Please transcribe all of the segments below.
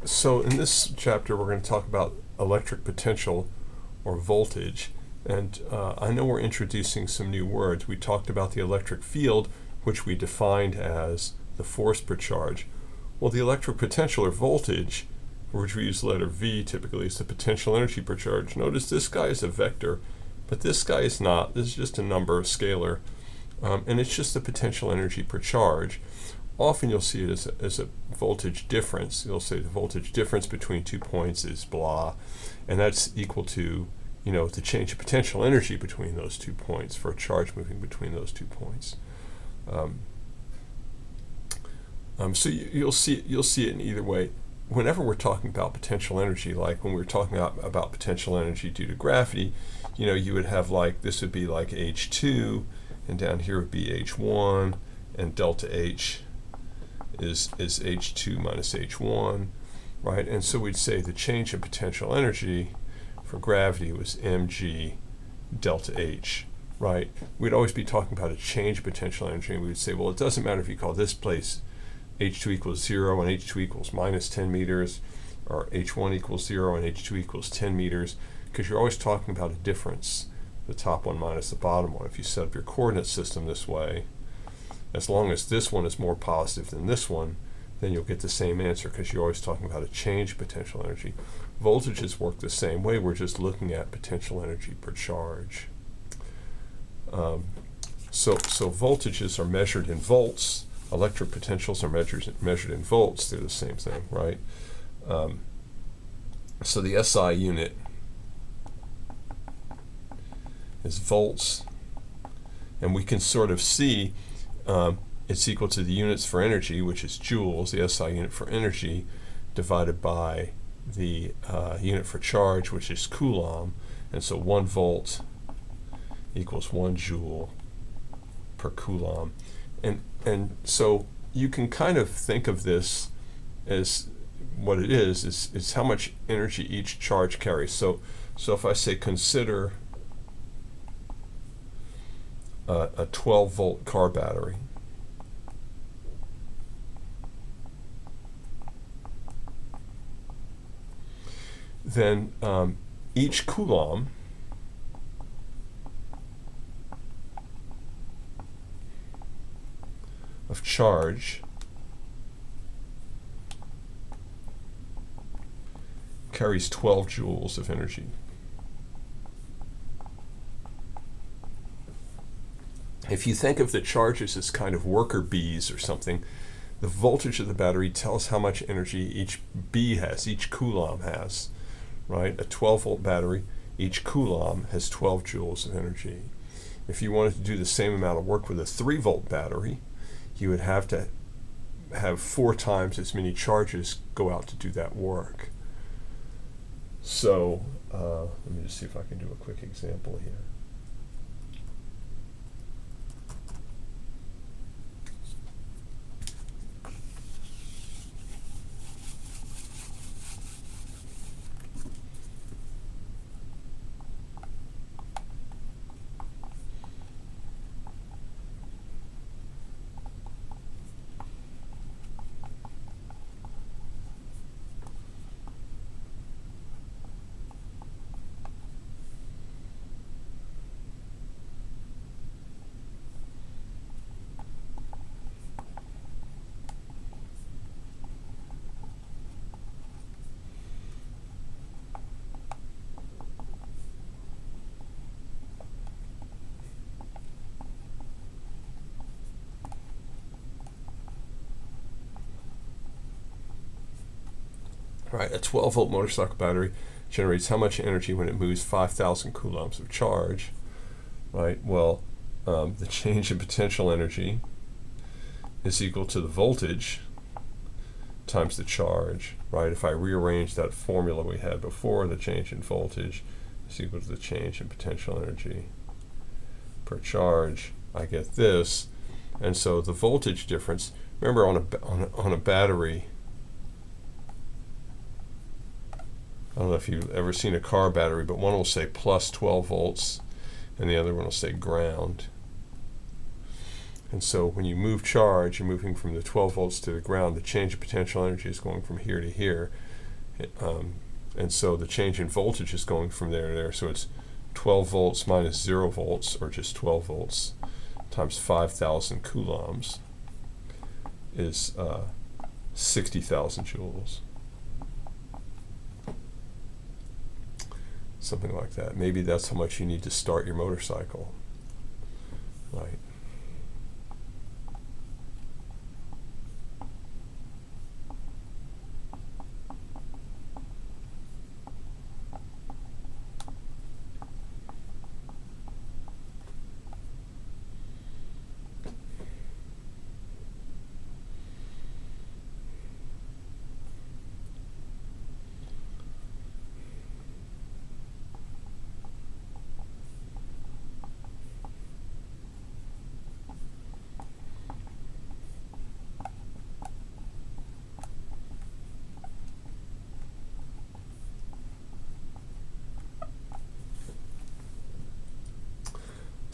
So in this chapter, we're going to talk about electric potential or voltage. And I know we're introducing some new words. We talked about the electric field, which we defined as the force per charge. Well, the electric potential or voltage, for which we use the letter V typically, is the potential energy per charge. Notice this guy is a vector, but this guy is not. This is just a number, a scalar, and it's just the potential energy per charge. Often you'll see it as a voltage difference. You'll say the voltage difference between 2 points is blah, and that's equal to, the change of potential energy between those 2 points for a charge moving between those 2 points. So you'll see it in either way. Whenever we're talking about potential energy, like when we're talking about potential energy due to gravity, you would have this would be like H2, and down here would be H1, and delta H is H2 minus H1, right? And so we'd say the change in potential energy for gravity was mg delta H, right? We'd always be talking about a change in potential energy, and we would say, well, it doesn't matter if you call this place H2 equals 0 and H2 equals minus 10 meters, or H1 equals 0 and H2 equals 10 meters, because you're always talking about a difference, the top one minus the bottom one. If you set up your coordinate system this way, as long as this one is more positive than this one, then you'll get the same answer, because you're always talking about a change in potential energy. Voltages work the same way. We're just looking at potential energy per charge. So voltages are measured in volts. Electric potentials are measured in volts. They're the same thing, right? So the SI unit is volts, and we can sort of see it's equal to the units for energy, which is joules, the SI unit for energy, divided by the unit for charge, which is coulomb. And so 1 volt equals 1 joule per coulomb. And so you can kind of think of this as what it is how much energy each charge carries. So if I say consider a 12-volt car battery, then each coulomb of charge carries 12 joules of energy. If you think of the charges as kind of worker bees or something, the voltage of the battery tells how much energy each bee has, each coulomb has, right? A 12-volt battery, each coulomb has 12 joules of energy. If you wanted to do the same amount of work with a 3-volt battery, you would have to have 4 times as many charges go out to do that work. So let me just see if I can do a quick example here. Right, a 12-volt motorcycle battery generates how much energy when it moves 5,000 coulombs of charge, right? Well, the change in potential energy is equal to the voltage times the charge, right? If I rearrange that formula we had before, the change in voltage is equal to the change in potential energy per charge, I get this. And so the voltage difference, remember on a battery, I don't know if you've ever seen a car battery, but one will say plus 12 volts and the other one will say ground. And so when you move charge, you're moving from the 12 volts to the ground. The change of potential energy is going from here to here. And so the change in voltage is going from there to there. So it's 12 volts minus 0 volts, or just 12 volts, times 5,000 coulombs is 60,000 joules. Something like that. Maybe that's how much you need to start your motorcycle. Right.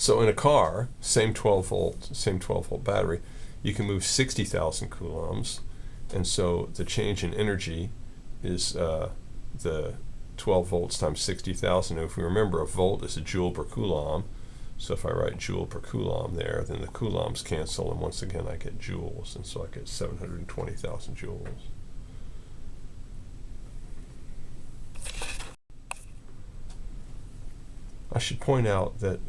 So in a car, same 12 volt battery, you can move 60,000 coulombs, and so the change in energy is the 12 volts times 60,000. If we remember, a volt is a joule per coulomb, so if I write joule per coulomb there, then the coulombs cancel, and once again I get joules, and so I get 720,000 joules. I should point out that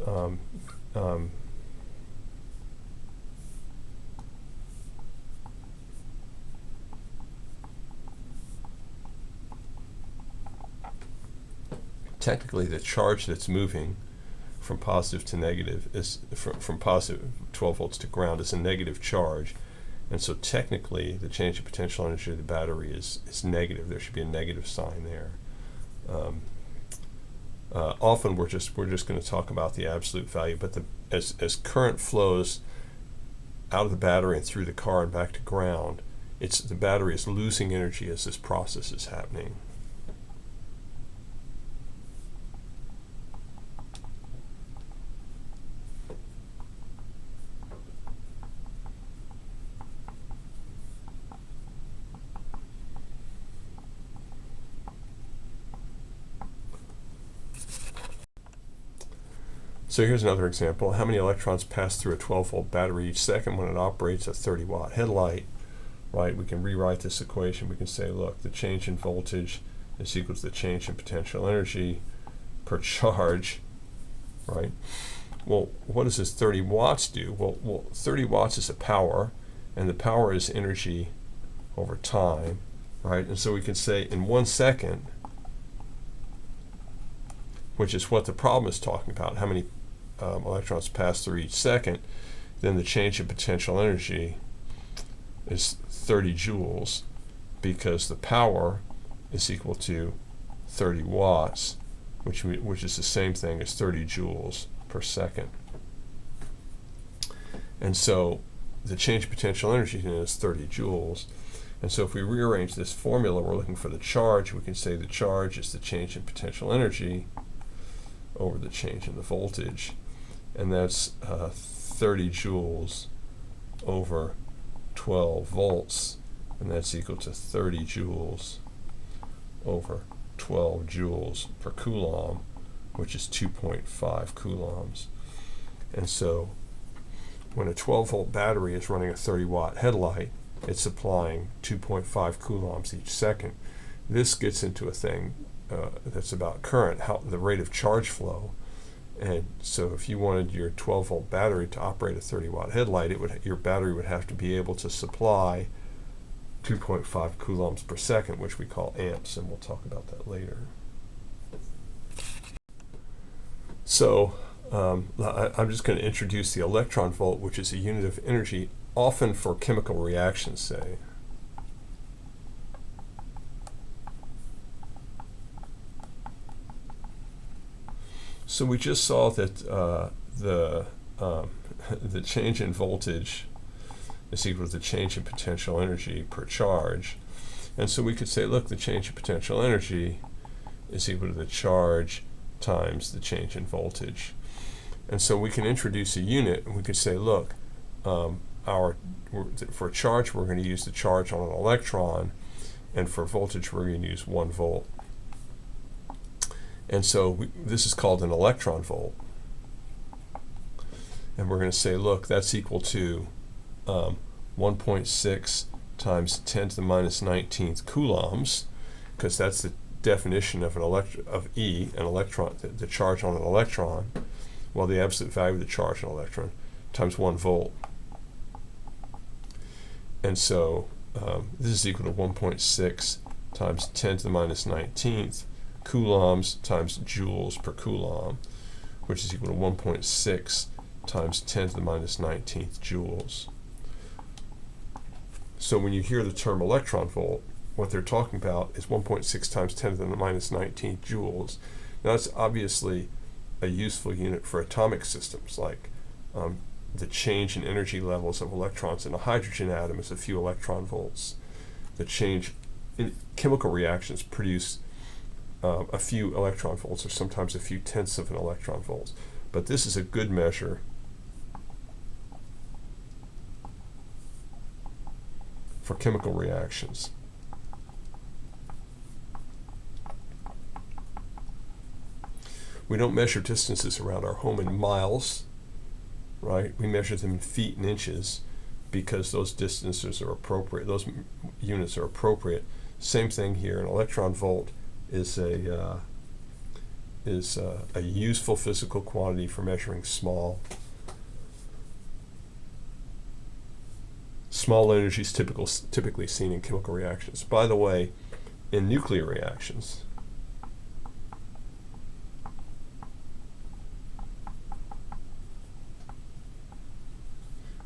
technically the charge that's moving from positive to negative is from positive 12 volts to ground is a negative charge, and so technically the change in potential energy of the battery is negative. There should be a negative sign there. Often we're just going to talk about the absolute value, but as current flows out of the battery and through the car and back to ground, the battery is losing energy as this process is happening. So here's another example. How many electrons pass through a 12 volt battery each second when it operates a 30 watt headlight? Right, we can rewrite this equation. We can say, look, the change in voltage is equal to the change in potential energy per charge, right? Well, what does this 30 watts do? Well, 30 watts is a power, and the power is energy over time, right? And so we can say in 1 second, which is what the problem is talking about, how many electrons pass through each second, then the change in potential energy is 30 joules, because the power is equal to 30 watts, which is the same thing as 30 joules per second. And so the change in potential energy is 30 joules. And so if we rearrange this formula, we're looking for the charge. We can say the charge is the change in potential energy over the change in the voltage, and that's 30 joules over 12 volts, and that's equal to 30 joules over 12 joules per coulomb, which is 2.5 coulombs. And so when a 12 volt battery is running a 30 watt headlight, it's supplying 2.5 coulombs each second. This gets into a thing that's about current, the rate of charge flow. And so if you wanted your 12 volt battery to operate a 30 watt headlight, your battery would have to be able to supply 2.5 coulombs per second, which we call amps, and we'll talk about that later. So I'm just going to introduce the electron volt, which is a unit of energy, often for chemical reactions, say. So we just saw that the change in voltage is equal to the change in potential energy per charge. And so we could say, look, the change in potential energy is equal to the charge times the change in voltage. And so we can introduce a unit, and we could say, look, for charge, we're going to use the charge on an electron, and for voltage, we're going to use 1 volt. And so this is called an electron volt. And we're going to say, look, that's equal to 1.6 times 10 to the minus 19th coulombs, because that's the definition of E, an electron, the charge on an electron, well, the absolute value of the charge on an electron, times 1 volt. And so this is equal to 1.6 times 10 to the minus 19th coulombs times joules per coulomb, which is equal to 1.6 times 10 to the minus 19th joules. So when you hear the term electron volt, what they're talking about is 1.6 times 10 to the minus 19th joules. Now that's obviously a useful unit for atomic systems, like the change in energy levels of electrons in a hydrogen atom is a few electron volts. The change in chemical reactions produce a few electron volts, or sometimes a few tenths of an electron volts. But this is a good measure for chemical reactions. We don't measure distances around our home in miles, right? We measure them in feet and inches because those distances are appropriate. Those units are appropriate. Same thing here. An electron volt is a useful physical quantity for measuring small energies typically seen in chemical reactions. By the way, in nuclear reactions,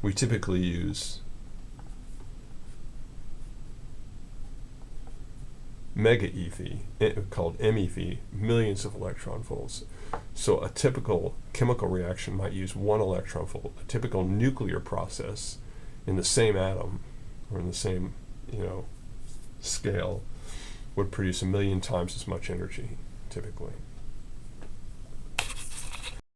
we typically use mega EV, called MeV, millions of electron volts. So a typical chemical reaction might use 1 electron volt. A typical nuclear process in the same atom or in the same, scale would produce 1 million times as much energy typically.